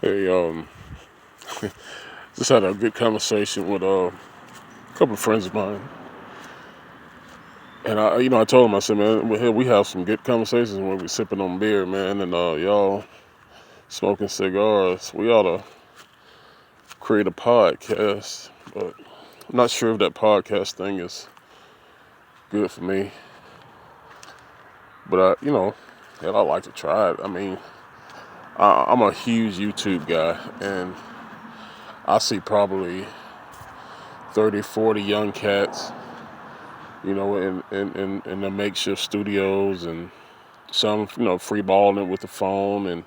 Hey, just had a good conversation with a couple of friends of mine, and I told them, I said, man, we have some good conversations when we sipping on beer, man, and y'all smoking cigars. We ought to create a podcast, but I'm not sure if that podcast thing is good for me. But hell, I like to try it. I mean, I'm a huge YouTube guy, and I see probably 30, 40 young cats, in the makeshift studios, and some, free balling it with the phone, and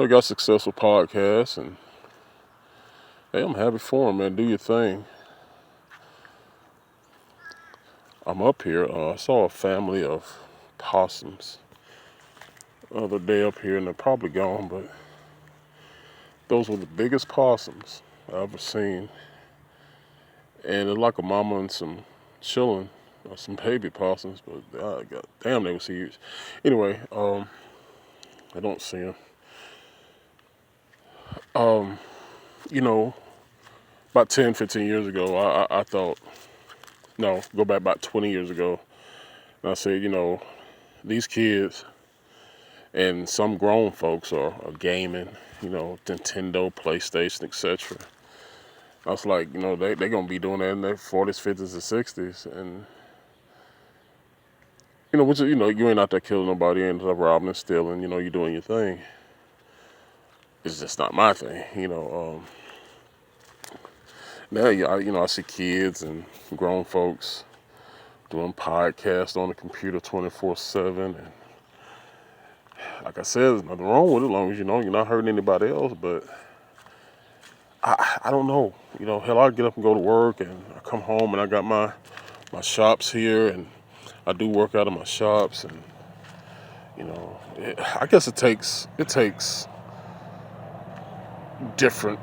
got successful podcasts, and hey, I'm happy for them, man. Do your thing. I'm up here. I saw a family of possums the other day up here, and they're probably gone, but those were the biggest possums I ever seen, and it's like a mama and some children, or some baby possums, but God damn, they was huge. Anyway, I don't see them. Um, you know, about 10, 15 years ago, I thought, no, go back about 20 years ago, and I said, these kids and some grown folks are gaming, Nintendo, PlayStation, etc. I was like, they're going to be doing that in their 40s, 50s, and 60s. And, you ain't out there killing nobody, you ain't out there robbing and stealing, you're doing your thing. It's just not my thing, Now, I see kids and grown folks doing podcasts on the computer 24/7, and like I said, there's nothing wrong with it as long as you're not hurting anybody else. But I don't know. Hell, I get up and go to work, and I come home and I got my shops here, and I do work out of my shops, and I guess it takes different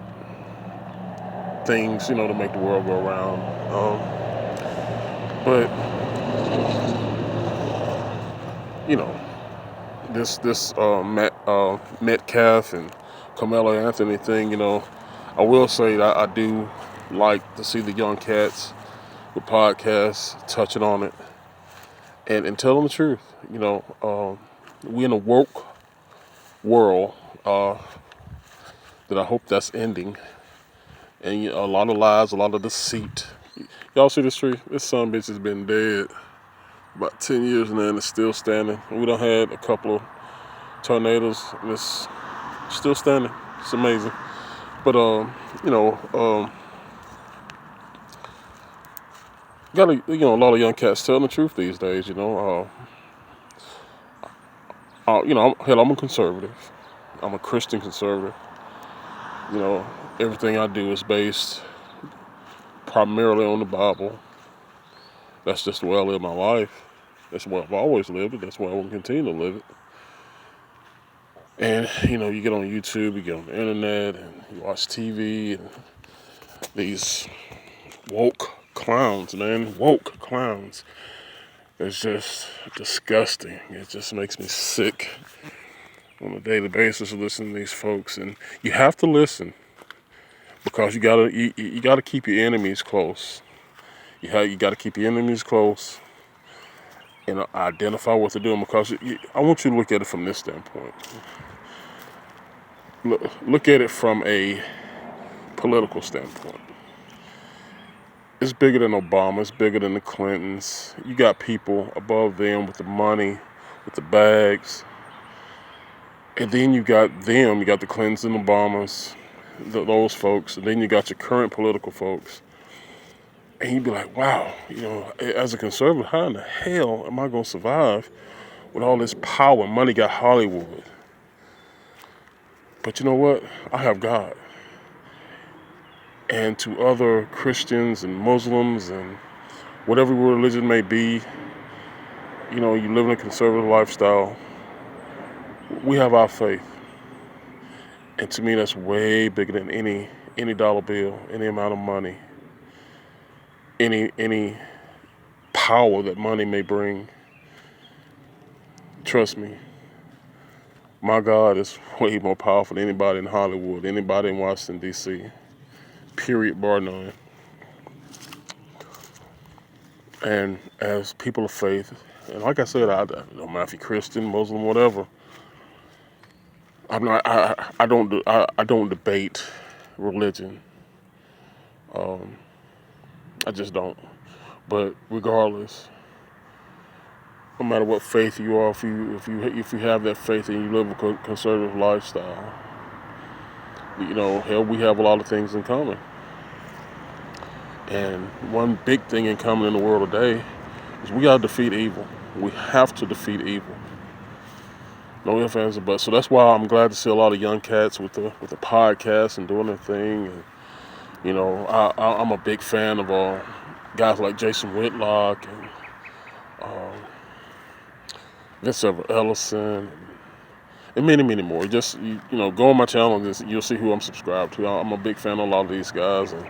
things, to make the world go around. But you know, this Metcalf and Carmelo Anthony thing, I will say that I do like to see the young cats with podcasts touching on it, and tell them the truth. We in a woke world uh, that I hope that's ending, and a lot of lies, a lot of deceit. Y'all see this tree? This son bitch has been dead about 10 years now, and it's still standing. We done had a couple of tornadoes, and it's still standing. It's amazing. But you know, got a lot of young cats telling the truth these days. Hell, I'm a conservative. I'm a Christian conservative. You know, everything I do is based primarily on the Bible. That's just the way I live my life. That's the way I've always lived it. That's why I will continue to live it. And you get on YouTube, you get on the internet, and you watch TV, and these woke clowns, man, woke clowns. It's just disgusting. It just makes me sick on a daily basis to listen to these folks. And you have to listen because you gotta keep your enemies close. You gotta keep your enemies close and identify what they're doing, because I want you to look at it from this standpoint. Look at it from a political standpoint. It's bigger than Obama. It's bigger than the Clintons. You got people above them with the money, with the bags. And then you got them. You got the Clintons and Obamas, those folks. And then you got your current political folks. And you'd be like, wow, as a conservative, how in the hell am I going to survive with all this power? Money got Hollywood. But you know what? I have God. And to other Christians and Muslims and whatever religion may be, you live in a conservative lifestyle. We have our faith. And to me, that's way bigger than any dollar bill, any amount of money, any power that money may bring. Trust me, My God is way more powerful than anybody in Hollywood, anybody in Washington, D.C., period, bar none. And as people of faith, and like I said, I don't matter if you're Christian, Muslim, whatever. I'm not. I don't do. I don't debate religion. I just don't. But regardless, no matter what faith you are, if you have that faith and you live a conservative lifestyle, hell, we have a lot of things in common. And one big thing in common in the world today is we gotta defeat evil. We have to defeat evil. No ifs, ands, or buts. So that's why I'm glad to see a lot of young cats with the podcast and doing their thing. And I'm a big fan of guys like Jason Whitlock and Vince Everett Ellison and many, many more. Just go on my channel and you'll see who I'm subscribed to. I'm a big fan of a lot of these guys, and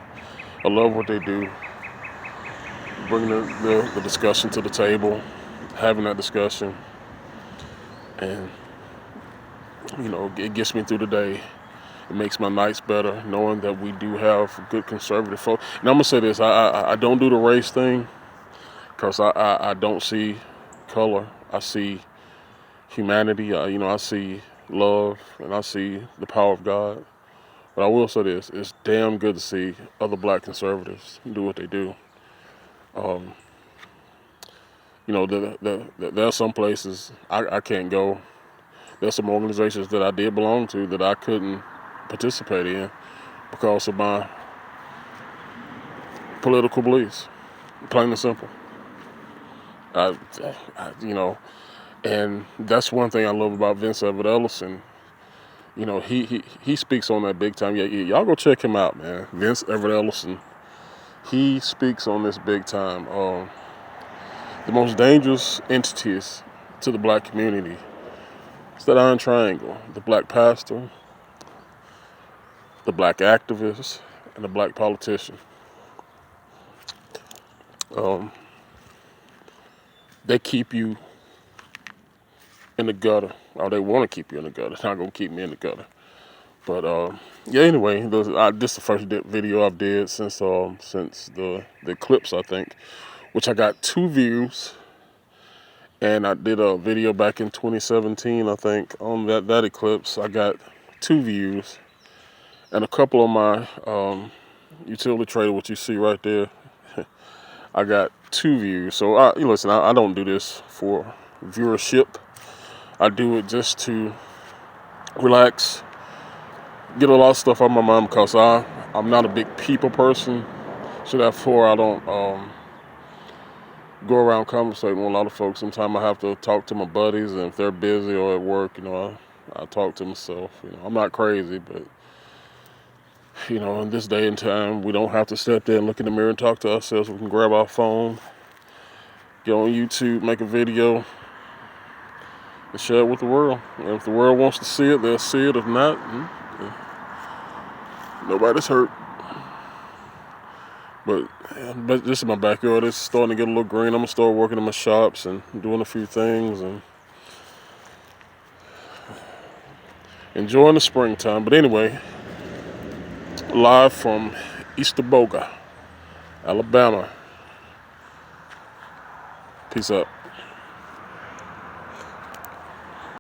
I love what they do. Bringing the discussion to the table, having that discussion, and it gets me through the day. It makes my nights better knowing that we do have good conservative folks. And I'm gonna say this: I don't do the race thing because I don't see color. I see humanity. I see love, and I see the power of God. But I will say this: it's damn good to see other black conservatives do what they do. There are some places I can't go. There's some organizations that I did belong to that I couldn't participate in because of my political beliefs, plain and simple. And that's one thing I love about Vince Everett Ellison. He speaks on that big time. Yeah, y'all go check him out, man. Vince Everett Ellison. He speaks on this big time. The most dangerous entities to the black community. It's that iron triangle: the black pastor, the black activist, and the black politician. They keep you in the gutter, or they want to keep you in the gutter. They're not gonna keep me in the gutter. But anyway, this is the first video I've did since the eclipse, I think, which I got 2 views. And I did a video back in 2017, I think, on that eclipse. I got 2 views. And a couple of my utility trader, what you see right there, I got 2 views. So listen, I don't do this for viewership. I do it just to relax, get a lot of stuff out of my mind because I'm not a big people person. So therefore, I don't go around conversating with a lot of folks. Sometimes I have to talk to my buddies, and if they're busy or at work, I talk to myself. I'm not crazy, but in this day and time, we don't have to sit there and look in the mirror and talk to ourselves. We can grab our phone, get on YouTube, make a video, and share it with the world. And if the world wants to see it, they'll see it. If not, nobody's hurt. But this is my backyard. It's starting to get a little green. I'm going to start working in my shops and doing a few things and enjoying the springtime. But anyway, live from Easterboga, Alabama. Peace out.